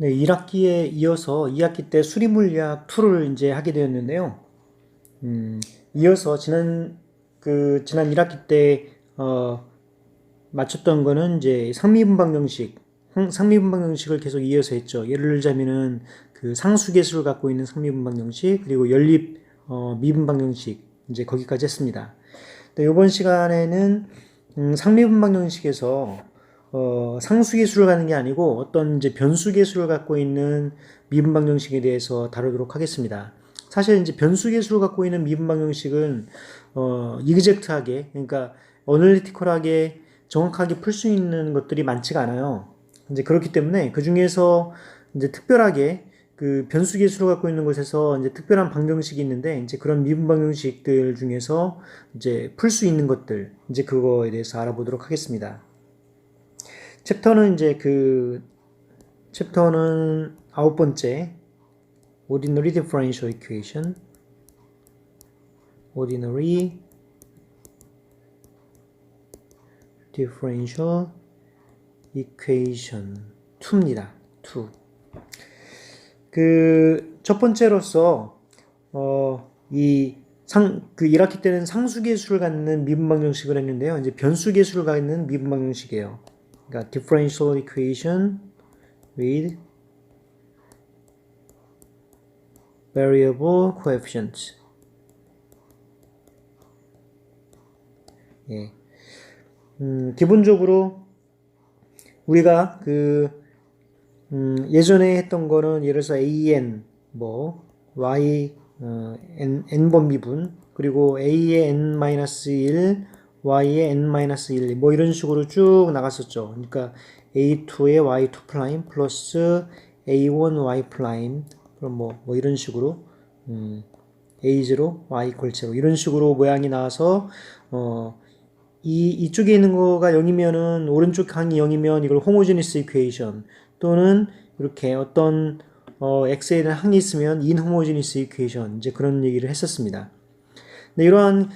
네, 1학기에 이어서 2학기 때 수리물리학 2를 이제 하게 되었는데요. 이어서 지난 1학기 때 맞췄던 거는 이제 상미분방 형식을 계속 이어서 했죠. 예를 들자면은 그 상수계수를 갖고 있는 상미분방 형식, 그리고 연립 미분방 형식, 이제 거기까지 했습니다. 이번 시간에는 상미분방 형식에서 상수계수를 가는 게 아니고 어떤 이제 변수계수를 갖고 있는 미분방 형식에 대해서 다루도록 하겠습니다. 사실 이제 변수계수를 갖고 있는 미분방 형식은 이그젝트하게, 그러니까 어널리티컬하게 정확하게 풀 수 있는 것들이 많지가 않아요. 이제 그렇기 때문에 그 중에서 이제 특별하게 그 변수계수를 갖고 있는 곳에서 이제 특별한 방정식이 있는데, 이제 그런 미분 방정식들 중에서 이제 풀 수 있는 것들, 이제 그거에 대해서 알아보도록 하겠습니다. 챕터는 챕터는 9번째, Ordinary Differential Equation, Ordinary Differential Equation 2입니다. 2. 첫 번째로서, 이 1학기 때는 상수계수를 갖는 미분방정식을 했는데요. 이제 변수계수를 갖는 미분방정식이에요. 그러니까 differential equation with variable coefficients. 예. 기본적으로 우리가 예전에 했던 거는 예를 들어서 AN, Y, N번 미분, 그리고 A의 N-1, Y의 N-1, 이런 식으로 쭉 나갔었죠. 그러니까 A2의 Y2' 플러스 A1 Y', 그럼 이런 식으로, A0, Y 이퀄 0, 이런 식으로 모양이 나와서, 이쪽에 있는 거가 0이면은, 오른쪽 항이 0이면 이걸 호모지니스 이퀘이션, 또는 이렇게 어떤 x에 대한 항이 있으면 인호모지니스 이퀘이션, 이제 그런 얘기를 했었습니다. 근데 이러한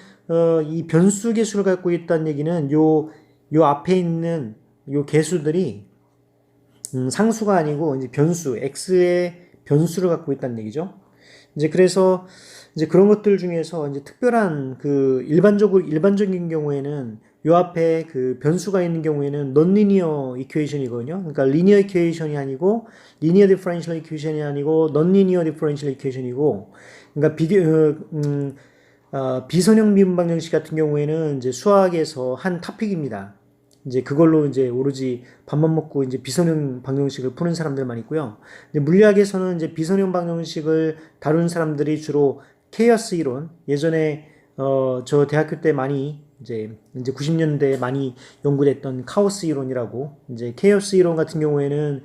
이 변수 계수를 갖고 있다는 얘기는 요 앞에 있는 요 계수들이 상수가 아니고 이제 변수, x의 변수를 갖고 있다는 얘기죠. 이제 그래서 이제 그런 것들 중에서 이제 특별한 일반적인 경우에는 요 앞에 그 변수가 있는 경우에는 non-linear equation이거든요. 그러니까 linear equation이 아니고 linear differential equation이 아니고 non-linear differential equation이고, 그러니까 비선형 미분방 형식 같은 경우에는 이제 수학에서 한 토픽입니다. 이제 그걸로 이제 오로지 밥만 먹고 이제 비선형 방정식을 푸는 사람들만 있고요. 근데 물리학에서는 이제 비선형 방정식을 다루는 사람들이 주로 케이어스 이론, 예전에 저 대학교 때 많이 이제 90년대에 많이 연구됐던 카오스 이론이라고, 이제 케이어스 이론 같은 경우에는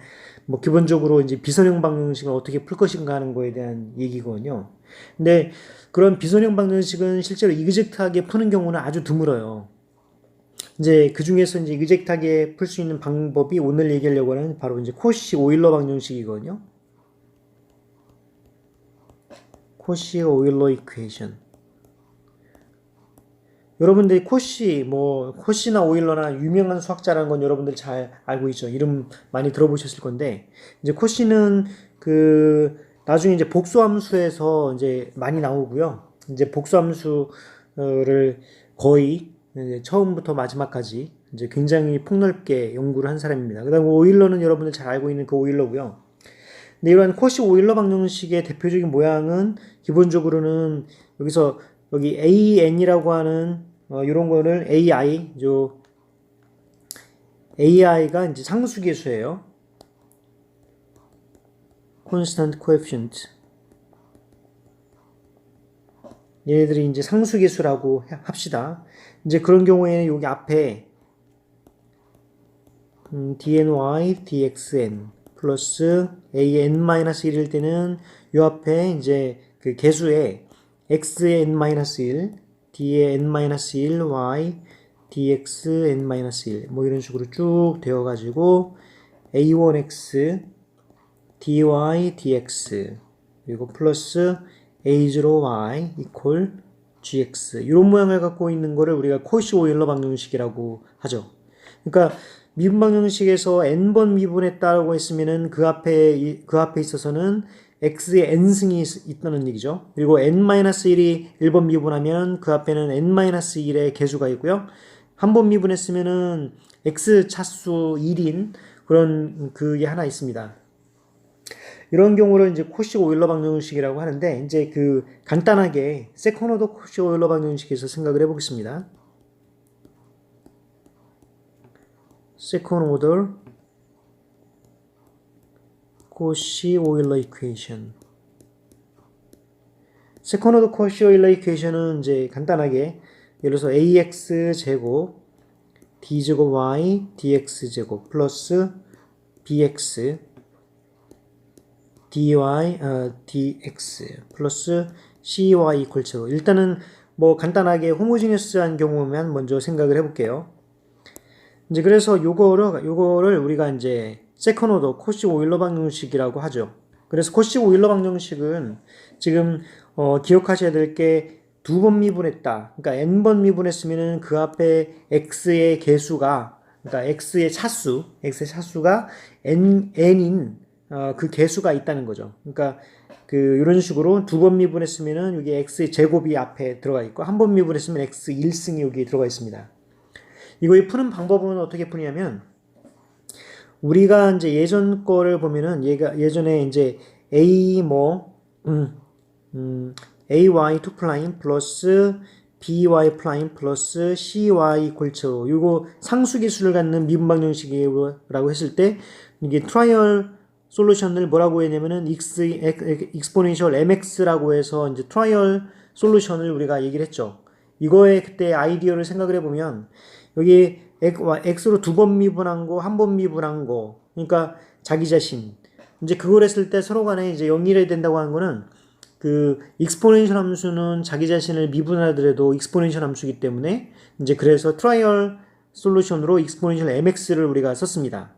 기본적으로 이제 비선형 방정식을 어떻게 풀 것인가 하는 거에 대한 얘기거든요. 근데 그런 비선형 방정식은 실제로 이그젝트하게 푸는 경우는 아주 드물어요. 이제 그 중에서 이제 이그젝트하게 풀 수 있는 방법이 오늘 얘기하려고 하는 바로 이제 코시 오일러 방정식이거든요. 코시 오일러 이퀘이션. 여러분들이 코시나 오일러나 유명한 수학자라는 건 여러분들 잘 알고 있죠. 이름 많이 들어보셨을 건데, 이제 코시는 나중에 이제 복수함수에서 이제 많이 나오고요. 이제 복수함수를 거의 이제 처음부터 마지막까지 이제 굉장히 폭넓게 연구를 한 사람입니다. 그 다음에 오일러는 여러분들 잘 알고 있는 그 오일러고요. 근데 이러한 코시 오일러 방정식의 대표적인 모양은 기본적으로는 여기 AN이라고 하는 이런 거를 AI가 이제 상수계수예요. constant coefficient. 얘네들이 이제 상수계수라고 합시다. 이제 그런 경우에는 여기 앞에 dny, dxn 플러스 an-1일 때는 요 앞에 이제 그 계수에 x의 n-1, d의 n-1, y, dx n-1 이런 식으로 쭉 되어가지고 a1x, dy, dx 그리고 플러스 a0y 이퀄 gx, 이런 모양을 갖고 있는 거를 우리가 코시 오일러 방정식이라고 하죠. 그러니까 미분방 형식에서 n번 미분했다라고 했으면은 그 앞에 있어서는 x의 n승이 있다는 얘기죠. 그리고 n-1이 1번 미분하면 그 앞에는 n-1의 개수가 있고요. 한 번 미분했으면은 x 차수 1인 그런 그게 하나 있습니다. 이런 경우를 이제 코시 오일러 방정식이라고 하는데, 이제 그 간단하게 세컨 오더 코시 오일러 방정식에서 생각을 해보겠습니다. 세컨 오더 코시 오일러 이퀘이션. 세컨 오더 코시 오일러 이퀘이션은 이제 간단하게 예를 들어서 ax 제곱 d제곱 y dx 제곱 플러스 bx dy dx 플러스 cy 이퀄 제로. 일단은 뭐 간단하게 호모지니어스한 경우만 먼저 생각을 해볼게요. 이제 그래서 요거를 우리가 이제 세컨 오더 코시 오일러 방정식이라고 하죠. 그래서 코시 오일러 방정식은 지금 기억하셔야 될 게 두 번 미분했다. 그러니까 n번 미분했으면은 그 앞에 x의 개수가, 그러니까 x의 차수가 n인 그 개수가 있다는 거죠. 그러니까 그 이런 식으로 두 번 미분했으면은 여기 x의 제곱이 앞에 들어가 있고, 한 번 미분했으면 x 1승이 여기 들어가 있습니다. 이거의 푸는 방법은 어떻게 푸냐면, 우리가 이제 예전 거를 보면은 얘가 예전에 이제 ay2' 플러스 by 프라임 플러스 cy 이퀄 제로, 이거 상수기수를 갖는 미분방 형식이라고 했을 때 이게 트라이얼 솔루션을 뭐라고 했냐면은 exponential mx라고 해서 이제 트라이얼 솔루션을 우리가 얘기를 했죠. 이거의 그때 아이디어를 생각을 해보면, 여기 x로 두 번 미분한 거, 한 번 미분한 거, 그러니까 자기 자신, 이제 그걸 했을 때 서로 간에 이제 연결이 된다고 하는 거는, 그 익스포넨셜 함수는 자기 자신을 미분하더라도 익스포넨셜 함수이기 때문에, 이제 그래서 트라이얼 솔루션으로 익스포넨셜 mx를 우리가 썼습니다.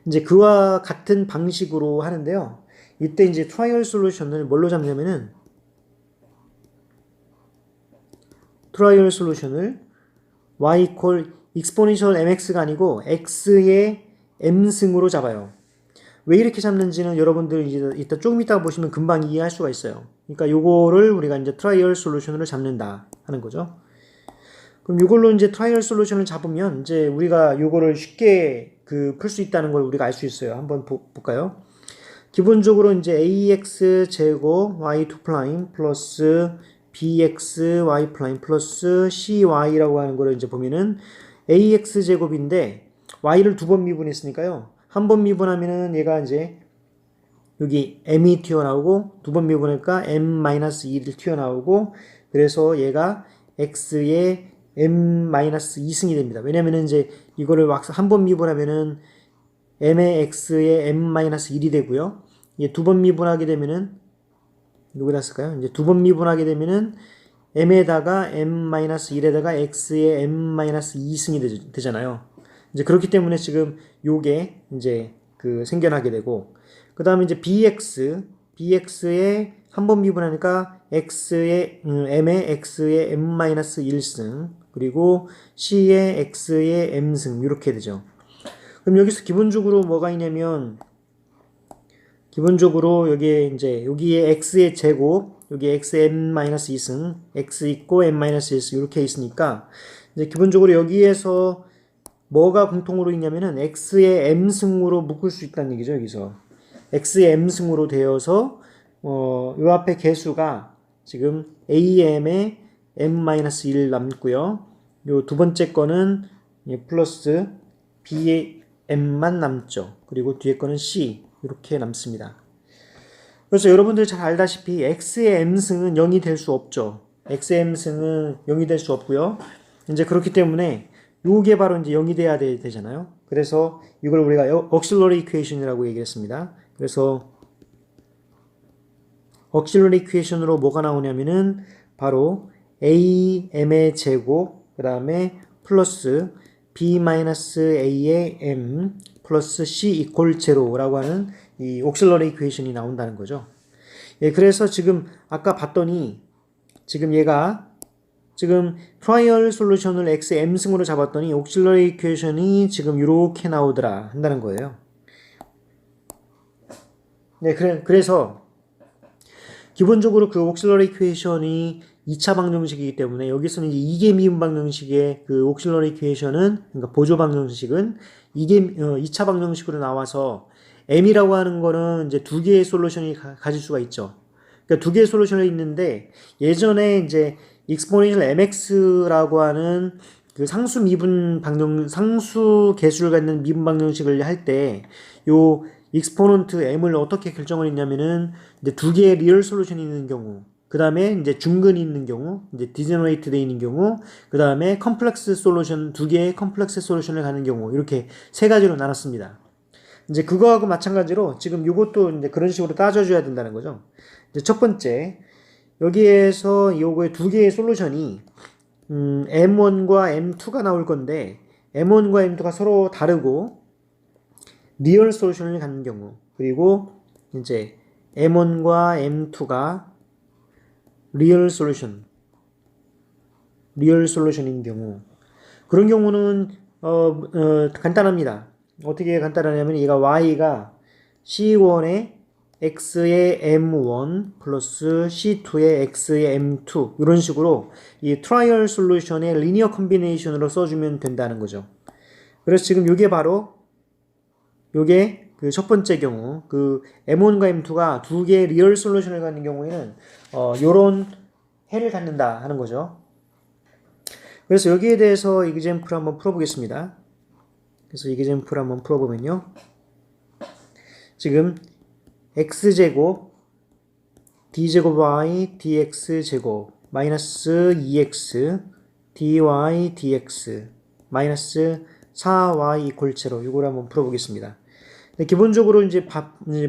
이제 그와 같은 방식으로 하는데요. 이때 이제 트라이얼 솔루션을 뭘로 잡냐면은, 트라이얼 솔루션을 y 이퀄 익스포넨셜 mx가 아니고 x의 m승으로 잡아요. 왜 이렇게 잡는지는 여러분들 이따 조금 이따가 보시면 금방 이해할 수가 있어요. 그러니까 요거를 우리가 이제 트라이얼 솔루션으로 잡는다 하는 거죠. 그럼 이걸로 이제 트라이얼 솔루션을 잡으면 이제 우리가 요거를 쉽게 풀 수 있다는 걸 우리가 알 수 있어요. 한번 볼까요? 기본적으로 이제 ax 제곱 y2' 플러스 bx y' 플러스 cy라고 하는 거를 이제 보면은 ax 제곱인데 y를 두 번 미분했으니까요. 한 번 미분하면은 얘가 이제 여기 m이 튀어나오고, 두 번 미분하니까 m-2를 튀어나오고, 그래서 얘가 x의 m-2승이 됩니다. 왜냐면은 이제 이거를 한 번 미분하면은 m의 x의 m-1이 되고요. 이게 두 번 미분하게 되면은 여기다 쓸까요? 이제 두 번 미분하게 되면은 m에다가 m-1에다가 x의 m-2승이 되잖아요. 이제 그렇기 때문에 지금 요게 이제 생겨나게 되고, 그 다음에 이제 bx의 한 번 미분하니까 m의 x의 m-1승, 그리고 c의 x의 m승, 이렇게 되죠. 그럼 여기서 기본적으로 뭐가 있냐면, 기본적으로 여기에 이제 여기에 x의 제곱, 여기 x의 m-2승, x 있고 m-1승 이렇게 있으니까, 이제 기본적으로 여기에서 뭐가 공통으로 있냐면은 x의 m승으로 묶을 수 있다는 얘기죠. 여기서 x의 m승으로 되어서 요 앞에 개수가 지금 am의 m-1 남고요. 요 두 번째 거는 플러스 b의 m만 남죠. 그리고 뒤에 거는 c 이렇게 남습니다. 그래서 여러분들 잘 알다시피 x의 m승은 0이 될 수 없죠. x의 m승은 0이 될 수 없고요. 이제 그렇기 때문에 요게 바로 이제 0이 돼야 되잖아요. 그래서 이걸 우리가 auxiliary equation이라고 얘기했습니다. 그래서 auxiliary equation으로 뭐가 나오냐면은 바로 am의 제곱, 그 다음에 플러스 b-a의 m 플러스 c 이퀄 제로라고 하는 이 auxiliary equation이 나온다는 거죠. 예, 그래서 지금 아까 봤더니 지금 얘가 지금 트라이얼 솔루션을 xm승으로 잡았더니 옥실러리 이퀘이션이 지금 이렇게 나오더라 한다는 거예요. 네, 그래서 기본적으로 그 옥실러리 이퀘이션이 2차 방정식이기 때문에 여기서는 이제 이계 미분 방정식의 그 옥실러리 이퀘이션은, 그러니까 보조 방정식은 이게 2차 방정식으로 나와서 m이라고 하는 거는 이제 두 개의 솔루션이 가질 수가 있죠. 그러니까 두 개의 솔루션이 있는데 예전에 이제 exponential mx라고 하는 그 상수 계수를 갖는 미분 방정식을 할 때 요 익스포넌트 m을 어떻게 결정을 했냐면은 이제 두 개의 리얼 솔루션이 있는 경우, 그 다음에 이제 중근이 있는 경우, 이제 디제너레이트 돼 있는 경우, 그 다음에 컴플렉스 솔루션, 두 개의 컴플렉스 솔루션을 가는 경우, 이렇게 세 가지로 나눴습니다. 이제 그거하고 마찬가지로 지금 이것도 이제 그런 식으로 따져줘야 된다는 거죠. 이제 첫 번째, 여기에서 요거의 두 개의 솔루션이 M1과 M2가 나올 건데 M1과 M2가 서로 다르고 리얼 솔루션을 갖는 경우, 그리고 이제 M1과 M2가 리얼 솔루션인 경우, 그런 경우는 간단합니다. 어떻게 간단하냐면 얘가 y가 C1의 x의 m1 플러스 C2의 x의 m2 이런 식으로 이 트라이얼 솔루션의 리니어 컨비네이션으로 써주면 된다는 거죠. 그래서 지금 요게 바로 요게 그 첫 번째 경우, 그 M1과 M2가 두 개의 리얼 솔루션을 갖는 경우에는 요런 해를 갖는다 하는 거죠. 그래서 여기에 대해서 이그젬플 한번 풀어보겠습니다. 그래서 이그젬플 한번 풀어보면요. 지금 x제곱 d제곱 y dx제곱 마이너스 2x dy dx 마이너스 4y 이퀄 제로, 이걸 한번 풀어보겠습니다. 기본적으로 이제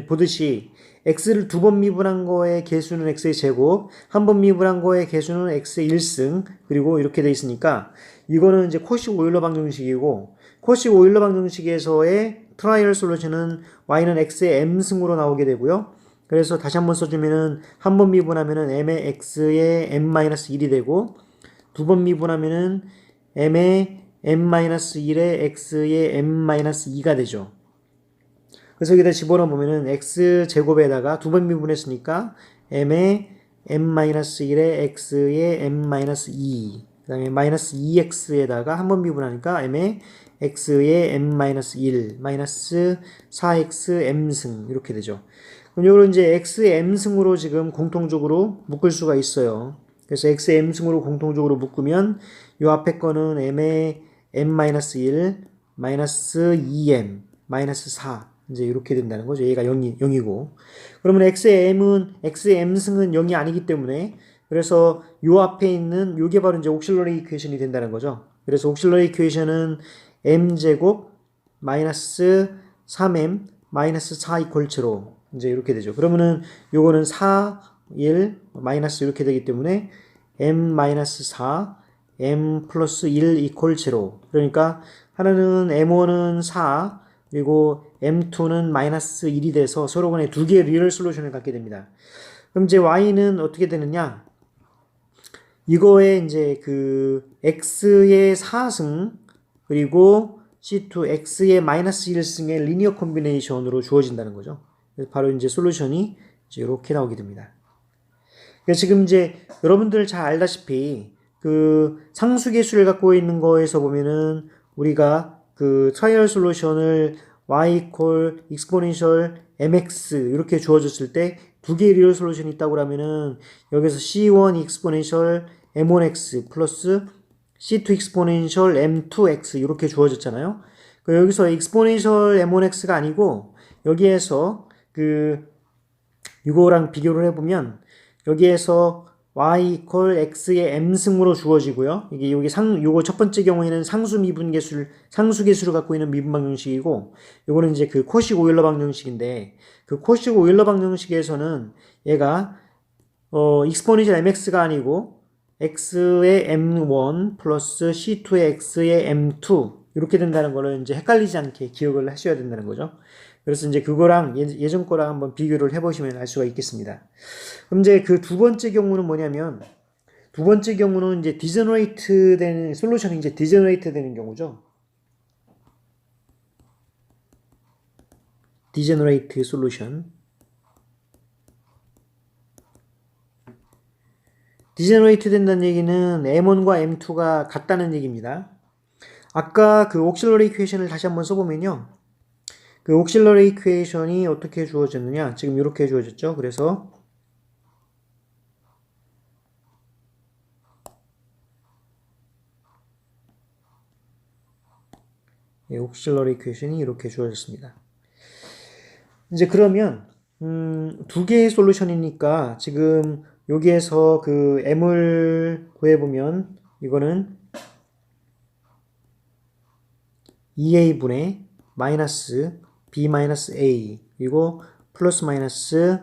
보듯이 x를 두 번 미분한 거의 개수는 x의 제곱, 한 번 미분한 거의 개수는 x의 1승, 그리고 이렇게 돼 있으니까 이거는 이제 코시 오일러 방정식이고, 코시 오일러 방정식에서의 트라이얼 솔루션은 y는 x의 m승으로 나오게 되고요. 그래서 다시 한번 써주면은 한 번 미분하면은 m의 x의 m-1이 되고, 두 번 미분하면은 m의 m-1의 x의 m-2가 되죠. 그래서 여기다 집어넣으면은 x제곱에다가 두 번 미분했으니까 m의 m-1의 x의 m-2, 그 다음에 마이너스 2x에다가 한 번 미분하니까 m의 x의 m-1 마이너스 4x m승, 이렇게 되죠. 그럼 이걸 이제 x의 m승으로 지금 공통적으로 묶을 수가 있어요. 그래서 x의 m승으로 공통적으로 묶으면 요 앞에 거는 m의 m-1 마이너스 2m 마이너스 4, 이제 이렇게 된다는 거죠. 얘가 0이고. 그러면 x의 m승은 0이 아니기 때문에, 그래서 요 앞에 있는 요게 바로 이제 옥실러리 이퀘이션이 된다는 거죠. 그래서 옥실러리 이퀘이션은 m제곱 마이너스 3m 마이너스 4 이퀄 제로, 이제 이렇게 되죠. 그러면은 요거는 4, 1 마이너스 이렇게 되기 때문에 m 마이너스 4 m 플러스 1 이퀄 제로. 그러니까 하나는 m1은 4, 그리고 m2는 마이너스 1이 돼서 서로 간에 두 개의 리얼 솔루션을 갖게 됩니다. 그럼 이제 y는 어떻게 되느냐? 이거에 이제 그 x의 4승 그리고 c2 x의 마이너스 1승의 리니어 콤비네이션으로 주어진다는 거죠. 그래서 바로 이제 솔루션이 이제 이렇게 나오게 됩니다. 그래서 지금 이제 여러분들 잘 알다시피 그 상수계수를 갖고 있는 거에서 보면은 우리가 그 트라이얼 솔루션을 y equal exponential mx 이렇게 주어졌을 때 두 개의 리얼 솔루션이 있다고 그러면은 여기서 c1 exponential m1x 플러스 c2 exponential m2x 이렇게 주어졌잖아요. 여기서 exponential m1x가 아니고 여기에서 그 이거랑 비교를 해보면 여기에서 y equal x의 m승으로 주어지고요. 이게 여기 요거 첫 번째 경우에는 상수계수를 갖고 있는 미분 방정식이고, 요거는 이제 그 코식 오일러 방정식인데, 그 코식 오일러 방정식에서는 얘가 exponential mx가 아니고 x의 m1 플러스 c2의 x의 m2 이렇게 된다는 거를 이제 헷갈리지 않게 기억을 하셔야 된다는 거죠. 그래서 이제 그거랑 예전 거랑 한번 비교를 해보시면 알 수가 있겠습니다. 그럼 이제 그 두 번째 경우는 뭐냐면, 두 번째 경우는 이제 디제너레이트 되는 솔루션이 이제 디제너레이트 되는 경우죠. 디제너레이트 솔루션. 디제너레이트 된다는 얘기는 M1과 M2가 같다는 얘기입니다. 아까 그 옥실러리 이퀘이션을 다시 한번 써보면요. 그 옥실러리 이퀘이션이 어떻게 주어졌느냐. 지금 이렇게 주어졌죠. 그래서 옥실러리 이퀘이션이 이렇게 주어졌습니다. 이제 그러면 두 개의 솔루션이니까 지금 여기에서 그 m을 구해보면 이거는 2a분의 마이너스 b 마이너스 a 그리고 플러스 마이너스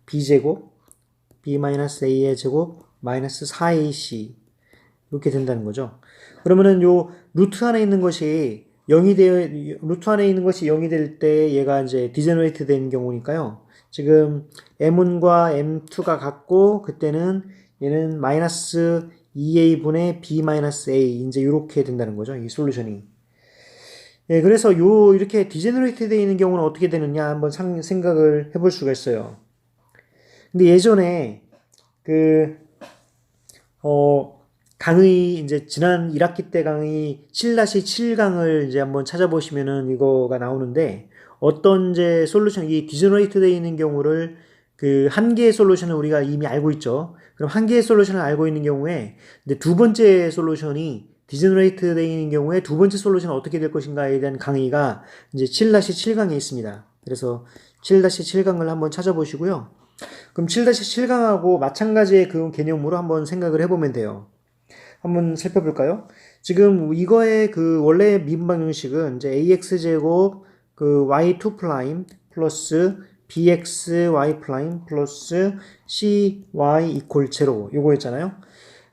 b제곱 b 마이너스 a의 제곱 마이너스 4ac 이렇게 된다는 거죠. 그러면은 요 루트 안에 있는 것이 0이 되어 루트 안에 있는 것이 0이 될 때 얘가 이제 디제너레이트 된 경우니까요. 지금 m1과 m2가 같고 그때는 얘는 마이너스 2a분의 b 마이너스 a 이제 이렇게 된다는 거죠. 이 솔루션이. 예, 그래서 요 이렇게 디제너레이트 되어 있는 경우는 어떻게 되느냐 한번 생각을 해볼 수가 있어요. 근데 예전에 그 강의 이제 지난 1학기 때 강의 7-7강을 이제 한번 찾아보시면은 이거가 나오는데 어떤 이제 솔루션 이 디제너레이트 되어 있는 경우를 그 한 개의 솔루션을 우리가 이미 알고 있죠. 그럼 한 개의 솔루션을 알고 있는 경우에 이제 두 번째 솔루션이 디제너레이트 되어 있는 경우에 두 번째 솔루션은 어떻게 될 것인가에 대한 강의가 이제 7-7강에 있습니다. 그래서 7-7강을 한번 찾아보시고요. 그럼 7-7강하고 마찬가지의 그 개념으로 한번 생각을 해보면 돼요. 한번 살펴볼까요? 지금 이거의 그 원래 미분방 형식은 이제 ax제곱 그 y2 프라임 플러스 bxy 프라임 플러스 cy 이퀄 제로 요거였잖아요.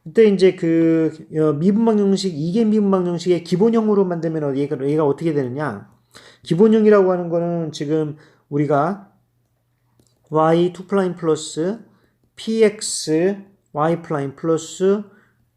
그때 이제 그 미분방 형식 이계 미분방 형식의 기본형으로 만들면 얘가 어떻게 되느냐? 기본형이라고 하는 거는 지금 우리가 y2 프라임 플러스 px y 프라임 플러스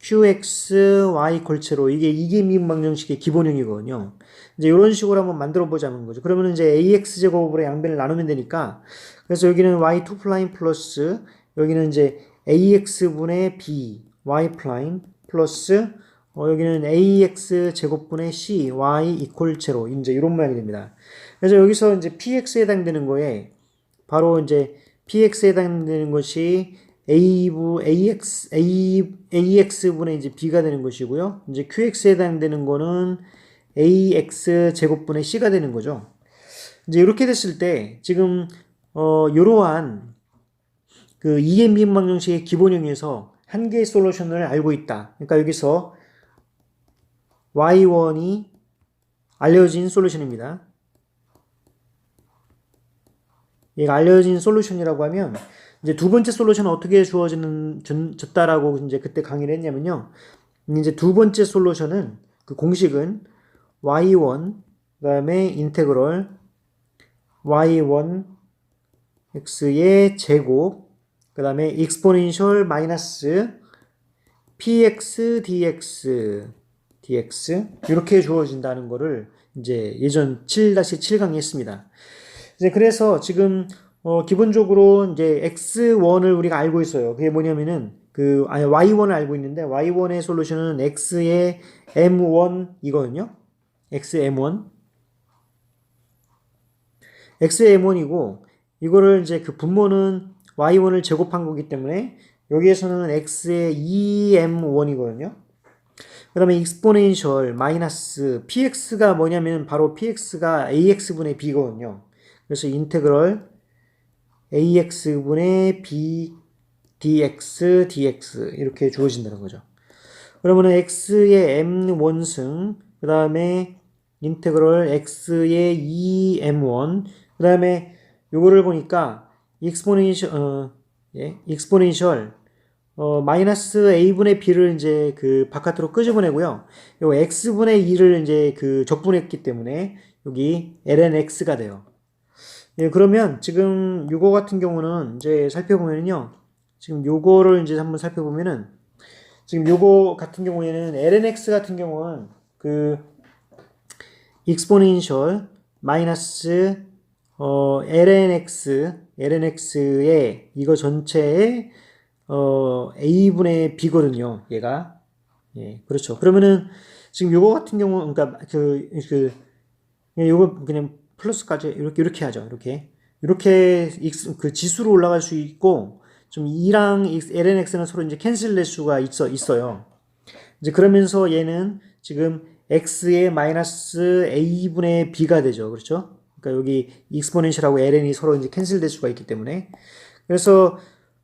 qx y 골체로 이게 이계 미분방 형식의 기본형이거든요. 이제 이런 식으로 한번 만들어 보자는 거죠. 그러면 이제 ax 제곱으로 양변을 나누면 되니까 그래서 여기는 y2 프라임 플러스 여기는 이제 ax분의 b y 프라임 플러스 여기는 ax 제곱분의 c y 이퀄 제로 이제 이런 모양이 됩니다. 그래서 여기서 이제 px에 해당되는 거에 바로 이제 px에 해당되는 것이 ax분의 이제 b가 되는 것이고요. 이제 qx에 해당되는 거는 ax 제곱분의 c가 되는 거죠. 이제 이렇게 됐을 때 지금 이러한 그 이계 미분방 형식의 기본형에서 한 개의 솔루션을 알고 있다. 그러니까 여기서 y1이 알려진 솔루션입니다. 얘가 알려진 솔루션이라고 하면 이제 두 번째 솔루션은 어떻게 주어졌다라고 이제 그때 강의를 했냐면요. 이제 두 번째 솔루션은 그 공식은 y1 그다음에 인테그럴 y1 x의 제곱 그다음에 익스포넨셜 마이너스 px dx 이렇게 주어진다는 거를 이제 예전 7-7강에 했습니다. 이제 그래서 지금 기본적으로 이제 x1을 우리가 알고 있어요. 그게 뭐냐면은 y1을 알고 있는데 y1의 솔루션은 x의 m1이거든요. xm1 xm1이고 이거를 이제 그 분모는 y1을 제곱한 거기 때문에 여기에서는 x의 2m1이거든요. 그 다음에 익스포넨셜 마이너스 px가 뭐냐면 바로 px가 ax분의 b거든요. 그래서 인테그럴 ax분의 b dx 이렇게 주어진다는 거죠. 그러면 x의 m1승 그 다음에 인테그럴 x의 2m1 그 다음에 요거를 보니까 익스포넨셜 마이너스 a분의 b를 이제 그 바깥으로 끄집어내고요. 요 x분의 2를 이제 그 적분했기 때문에 여기 ln x가 돼요. 예, 그러면 지금 요거 같은 경우는 이제 살펴보면요. 지금 요거를 이제 한번 살펴보면은 지금 요거 같은 경우에는 lnx 같은 경우는 그 exponential 마이너스 lnx의 이거 전체의 a분의 b거든요. 얘가. 예, 그렇죠. 그러면은 지금 요거 같은 경우 그러니까 요거 그냥 플러스까지 이렇게 하죠. 이렇게 그 지수로 올라갈 수 있고 좀 2랑 lnx는 서로 이제 캔슬 될 수가 있어요. 이제 그러면서 얘는 지금 x의 마이너스 a분의 b가 되죠. 그렇죠? 그러니까 여기 익스포넨셜하고 ln이 서로 이제 캔슬 될 수가 있기 때문에. 그래서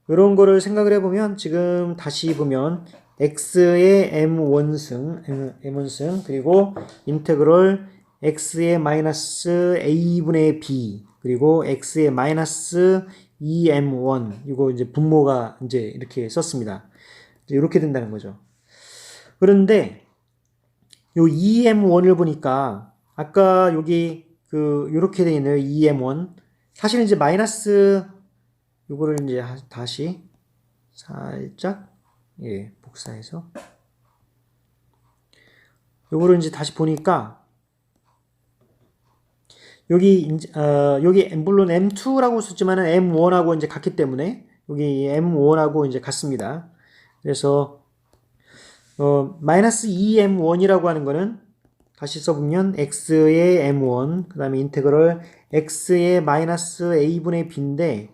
이런 거를 생각을 해보면 지금 다시 보면 x의 m1승 그리고 인테그럴 x의 마이너스 a분의 b 그리고 x의 마이너스 2m1 이거 이제 분모가 이제 이렇게 썼습니다. 이렇게 된다는 거죠. 그런데 요 2m1을 보니까 아까 여기 요렇게 되어 있네요. 2m1 사실은 이제 마이너스 요거를 이제 다시 살짝 복사해서 요거를 이제 다시 보니까 여기 물론 M2라고 썼지만은 M1하고 이제 같기 때문에 여기 M1하고 이제 같습니다. 그래서 마이너스 2M1이라고 하는 거는 다시 써보면 x의 m1 그 다음에 인테그럴 x의 마이너스 a분의 b인데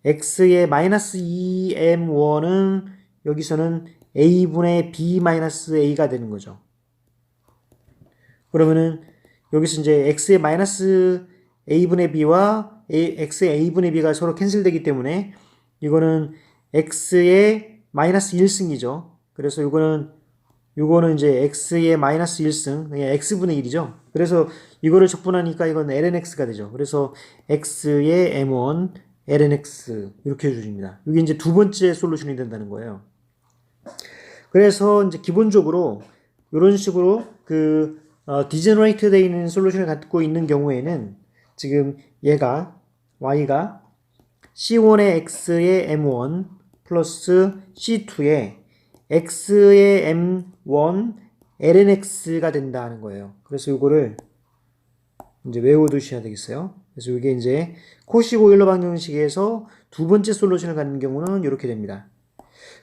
x의 마이너스 2m1은 여기서는 a분의 b 마이너스 a가 되는 거죠. 그러면은 여기서 이제 x의 마이너스 a분의 b와 x의 a분의 b가 서로 캔슬되기 때문에 이거는 x의 마이너스 1승이죠. 그래서 요거는 이제 x의 마이너스 1승, x분의 1이죠. 그래서 이거를 적분하니까 이건 lnx가 되죠. 그래서 x의 m1, lnx 이렇게 해줍니다. 이게 이제 두 번째 솔루션이 된다는 거예요. 그래서 이제 기본적으로 이런 식으로 디제너레이트 되어 있는 솔루션을 갖고 있는 경우에는 지금 얘가 y가 c1의 x의 m1 플러스 c2의 x의 m1 lnx가 된다는 거예요. 그래서 이거를 이제 외워두셔야 되겠어요. 그래서 이게 이제 코식 오일러 방정식에서 두 번째 솔루션을 갖는 경우는 이렇게 됩니다.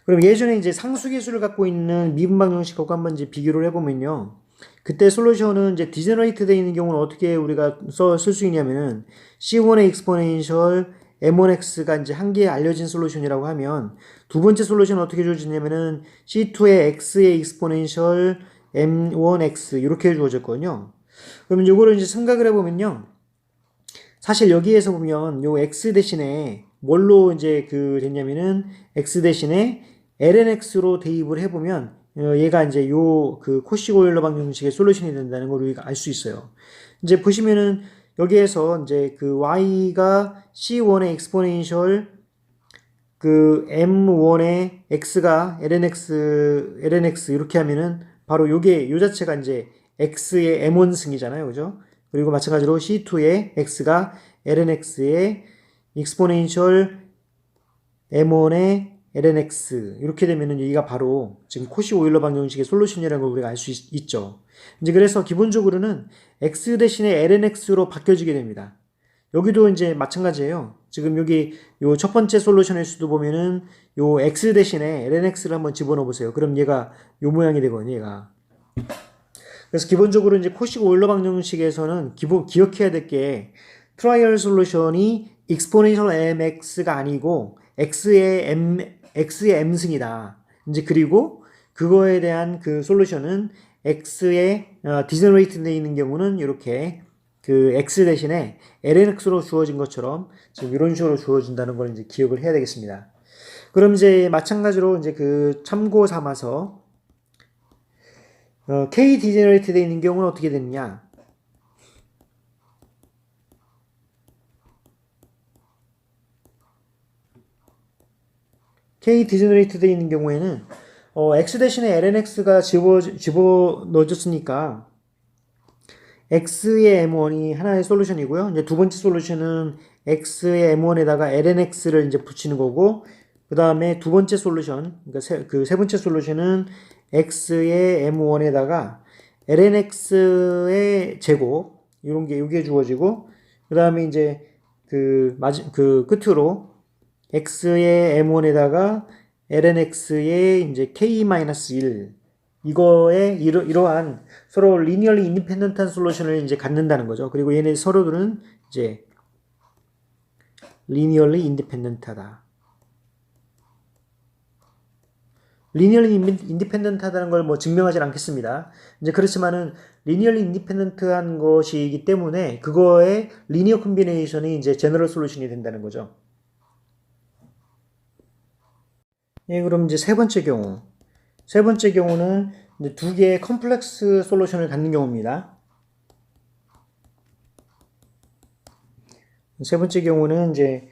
그럼 예전에 이제 상수계수를 갖고 있는 미분 방정식하고 한번 이제 비교를 해보면요. 그때 솔루션은 이제 디제너레이트 되어 있는 경우는 어떻게 우리가 쓸 수 있냐면은 C1의 exponential m1x가 이제 한 개 알려진 솔루션이라고 하면 두 번째 솔루션은 어떻게 주어지냐면은 C2의 x의 exponential m1x 이렇게 주어졌거든요. 그러면 요거를 이제 생각을 해보면요. 사실 여기에서 보면 요 x 대신에 뭘로 이제 됐냐면은 x 대신에 lnx로 대입을 해보면 얘가 이제 코식 오일러 방정식의 솔루션이 된다는 걸 우리가 알 수 있어요. 이제 보시면은 여기에서 이제 y가 c1의 exponential m1의 x가 lnx 이렇게 하면은 바로 요 자체가 이제 x의 m1승이잖아요. 그죠? 그리고 마찬가지로 c2의 x가 lnx의 exponential m1의 lnx 이렇게 되면은 여기가 바로 지금 코시 오일러 방정식의 솔루션이라는 걸 우리가 알 수 있죠. 이제 그래서 기본적으로는 x 대신에 lnx로 바뀌어지게 됩니다. 여기도 이제 마찬가지예요. 지금 여기 요 첫 번째 솔루션에서도 보면은 요 x 대신에 lnx를 한번 집어넣어 보세요. 그럼 얘가 요 모양이 되거든요, 얘가. 그래서 기본적으로 이제 코식 오일러 방정식에서는 기억해야 될 게 트라이얼 솔루션이 exponential mx가 아니고 x의 m승이다. 이제 그리고 그거에 대한 솔루션은 x의 디제너레이트 되어 있는 경우는 이렇게 x 대신에 lnx로 주어진 것처럼 지금 이런 식으로 주어진다는 걸 이제 기억을 해야 되겠습니다. 그럼 이제 마찬가지로 이제 참고 삼아서 k 디제너레이트 되어 있는 경우는 어떻게 되느냐? k 디제너레이트 되어 있는 경우에는 x 대신에 lnx가 집어넣어졌으니까 x의 m1이 하나의 솔루션이고요. 이제 두 번째 솔루션은 x의 m1에다가 lnx를 이제 붙이는 거고, 그 그 다음에 두 번째 솔루션, 그러니까 그 세 번째 솔루션은 x의 m1에다가 lnx의 제곱, 이런 게, 요게 주어지고, 그 다음에 이제 그 끝으로 x의 m1에다가 lnx의 이제 k-1, 이거에 이러한 서로 리니얼리 인디펜던트한 솔루션을 이제 갖는다는 거죠. 그리고 얘네 서로들은 이제 리니얼리 인디펜던트하다. 리니얼리 인디펜던트하다는 걸 뭐 증명하지 않겠습니다. 이제 그렇지만은 리니얼리 인디펜던트한 것이기 때문에 그거의 리니어 콤비네이션이 이제 제너럴 솔루션이 된다는 거죠. 예, 그럼 이제 세 번째 경우. 세 번째 경우는 이제 두 개의 컴플렉스 솔루션을 갖는 경우입니다. 세 번째 경우는 이제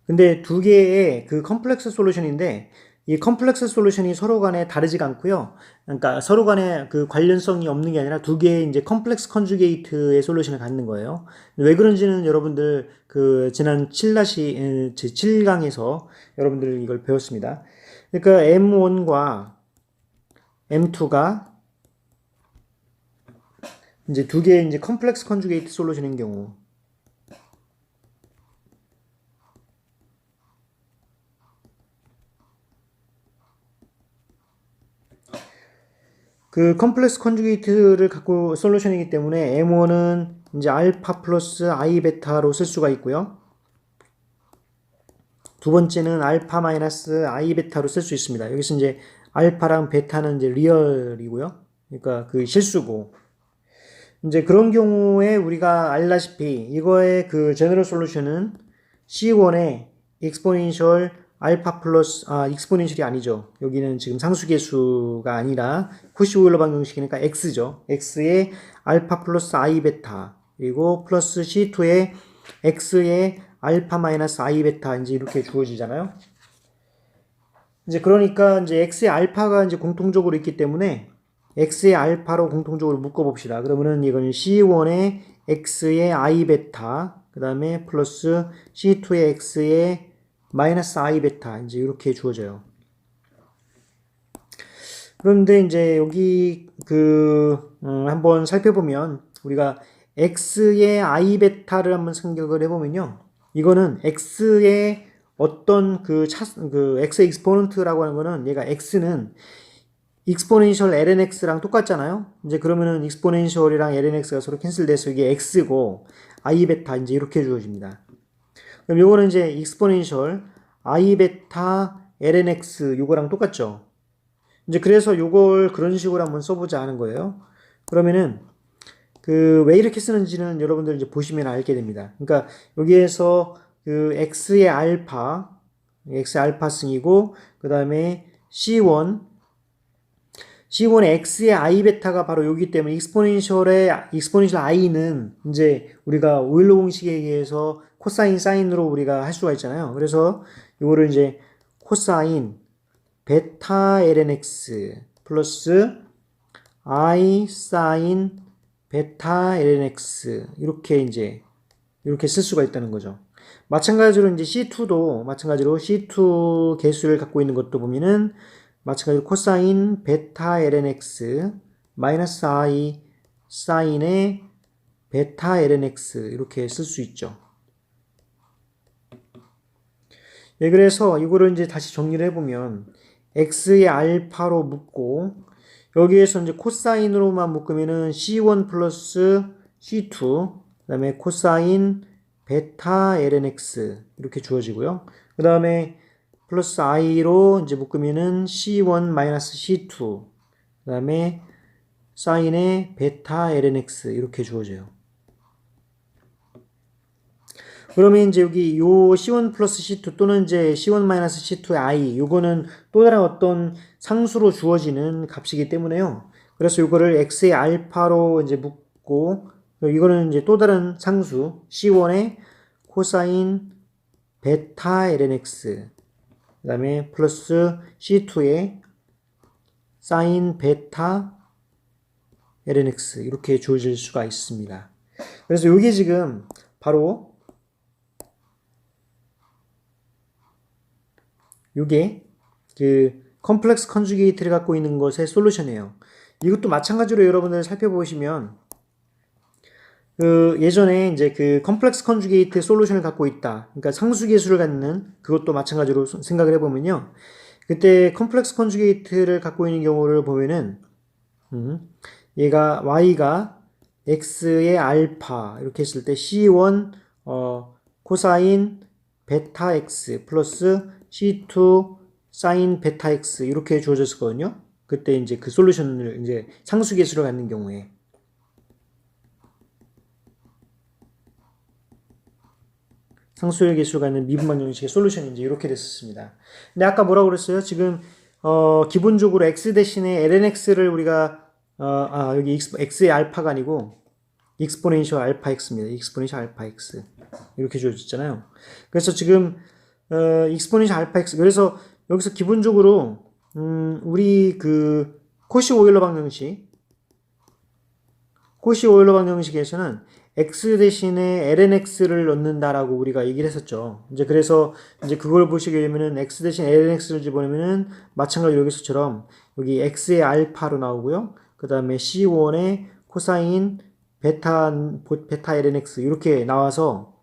근데 두 개의 그 컴플렉스 솔루션인데 이 컴플렉스 솔루션이 서로 간에 다르지가 않고요. 그러니까 서로 간에 그 관련성이 없는 게 아니라 두 개의 이제 컴플렉스 컨주게이트의 솔루션을 갖는 거예요. 왜 그런지는 여러분들 그 지난 7강에서 여러분들 이걸 배웠습니다. 그러니까 M1과 M2가 이제 두 개의 이제 컴플렉스 컨주게이트 솔루션인 경우 그 컴플렉스 컨주게이트를 갖고 솔루션이기 때문에 M1은 이제 알파 플러스 I 베타로 쓸 수가 있고요. 두 번째는 알파 마이너스 I 베타로 쓸 수 있습니다. 여기서 이제 알파랑 베타는 이제 리얼이고요. 그러니까 그 실수고. 이제 그런 경우에 우리가 알다시피 이거의 그 제너럴 솔루션은 C1의 익스포넨셜 알파 플러스 익스포넨셜이 아니죠. 여기는 지금 상수계수가 아니라 코시 오일러 방정식이니까 x죠. x의 알파 플러스 I 베타 그리고 플러스 C2의 x의 알파 마이너스 I 베타 이제 이렇게 주어지잖아요. 이제 그러니까 이제 x의 알파가 이제 공통적으로 있기 때문에 x의 알파로 공통적으로 묶어 봅시다. 그러면은 이건 C1의 x의 I 베타 그 다음에 플러스 C2의 x의 마이너스 I 베타 이제 이렇게 주어져요. 그런데 이제 여기 한번 살펴보면 우리가 x의 I 베타를 한번 생각을 해보면요. 이거는 x의 어떤 x 익스포넌트라고 하는 거는 얘가 x는 익스포넨셜 lnx랑 똑같잖아요. 이제 그러면은 익스포넨셜이랑 lnx가 서로 캔슬돼서 이게 x고 I 베타 이제 이렇게 주어집니다. 그럼 요거는 이제 익스포넨셜 I 베타 lnx 요거랑 똑같죠. 이제 그래서 요걸 그런 식으로 한번 써보자 하는 거예요. 그러면은 왜 이렇게 쓰는지는 여러분들 이제 보시면 알게 됩니다. 그러니까 여기에서 x의 알파승이고 그 다음에 C1의 x의 I 베타가 바로 여기 때문에 익스포넨셜 i는 이제 우리가 오일러 공식에 의해서 코사인 사인으로 우리가 할 수가 있잖아요. 그래서 이거를 이제 코사인 베타 lnx 플러스 I 사인 베타 lnx 이렇게 쓸 수가 있다는 거죠. 마찬가지로 이제 C2도 마찬가지로 C2 개수를 갖고 있는 것도 보면은 마찬가지로 코사인 베타 lnx 마이너스 I 사인의 베타 lnx 이렇게 쓸 수 있죠. 예, 그래서 이거를 이제 다시 정리를 해보면 x의 알파로 묶고 여기에서 이제 코사인으로만 묶으면은 C1 플러스 C2 그 다음에 코사인 베타 lnx 이렇게 주어지고요. 그 다음에 플러스 i로 이제 묶으면은 C1 마이너스 C2 그 다음에 사인의 베타 lnx 이렇게 주어져요. 그러면 이제 여기 요 C1 플러스 C2 또는 이제 C1 마이너스 C2의 I 요거는 또 다른 어떤 상수로 주어지는 값이기 때문에요. 그래서 요거를 x의 알파로 이제 묶고 이거는 이제 또 다른 상수 C1의 코사인 베타 lnx 그 다음에 플러스 C2의 사인 베타 lnx 이렇게 주어질 수가 있습니다. 그래서 요게 지금 바로 요게 그 컴플렉스 컨주게이트를 갖고 있는 것의 솔루션이에요. 이것도 마찬가지로 여러분들 살펴보시면 그 예전에 이제 그 컴플렉스 컨주게이트 솔루션을 갖고 있다. 그러니까 상수계수를 갖는 그것도 마찬가지로 생각을 해보면요. 그때 컴플렉스 컨주게이트를 갖고 있는 경우를 보면은 얘가 y가 x의 알파 이렇게 했을 때 c1 코사인 베타 x 플러스 c2 사인 베타 x 이렇게 주어졌었거든요. 그때 이제 그 솔루션을 이제 상수계수를 갖는 경우에 상수의 계수가 있는 미분방 정식의 솔루션이 이제 이렇게 됐었습니다. 근데 아까 뭐라고 그랬어요? 지금 기본적으로 x 대신에 lnx를 우리가 여기 x의 알파가 아니고 익스포넨셜 알파 x입니다. 익스포넨셜 알파 x 이렇게 주어졌잖아요. 그래서 지금 익스포넨셜 알파 x 그래서 여기서 기본적으로 우리 그 코시 오일러 방정식에서는 x 대신에 lnx를 넣는다라고 우리가 얘기를 했었죠. 이제 그래서 이제 그걸 보시게 되면은 x 대신 lnx를 집어넣으면은 마찬가지로 여기서처럼 여기 x의 알파로 나오고요. 그 다음에 c1의 코사인 베타 lnx 이렇게 나와서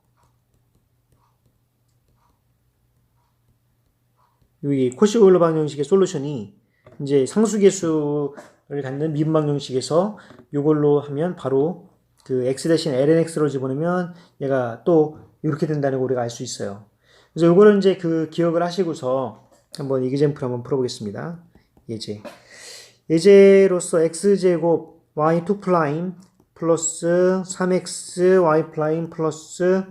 여기 코시 오일러 방정식의 솔루션이 이제 상수계수를 갖는 미분방 정식에서 이걸로 하면 바로 그 x 대신 lnx로 집어넣으면 얘가 또 이렇게 된다는 걸 우리가 알 수 있어요. 그래서 요거를 이제 그 기억을 하시고서 한번 이그젬플 한번 풀어보겠습니다. 예제로서 x제곱 y2 프라임 플러스 3x y 프라임 플러스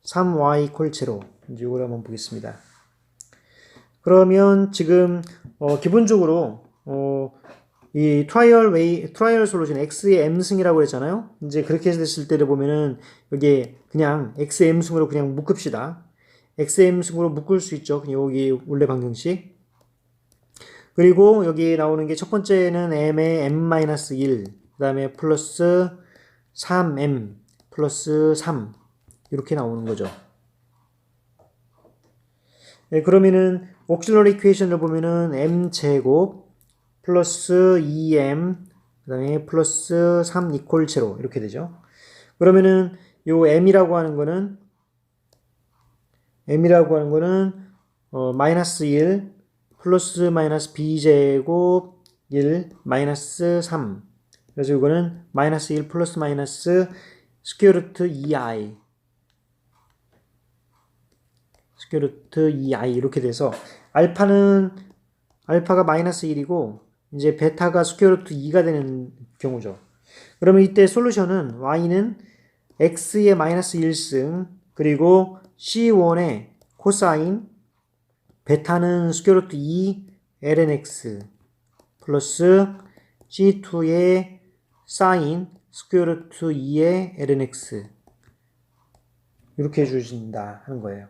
3y 이퀄 0 이제 요걸 한번 보겠습니다. 그러면 지금 기본적으로 이 트라이얼 솔루션 x의 m승이라고 했잖아요. 이제 그렇게 됐을 때를 보면은 여기 그냥 x의 m승으로 그냥 묶읍시다. x의 m승으로 묶을 수 있죠. 그냥 여기 원래 방정식. 그리고 여기 나오는 게 첫 번째는 m의 m-1, 그 다음에 플러스 3m 플러스 3 이렇게 나오는 거죠. 네, 그러면은 옥실러리 이퀘이션을 보면은 m제곱 플러스 2m 그 다음에 플러스 3 이퀄 0 이렇게 되죠. 그러면은 요 m이라고 하는 거는 마이너스 1 플러스 마이너스 b제곱 1 마이너스 3 그래서 이거는 마이너스 1 플러스 마이너스 스퀘어 루트 2i 스퀘어 루트 2i 이렇게 돼서 알파가 마이너스 1이고 이제 베타가 스퀘어 루트 2가 되는 경우죠. 그러면 이때 솔루션은 y는 x의 마이너스 1승 그리고 c1의 코사인 베타는 스퀘어 루트 2 lnx 플러스 c2의 사인 스퀘어 루트 2의 lnx 이렇게 해주신다 하는 거예요.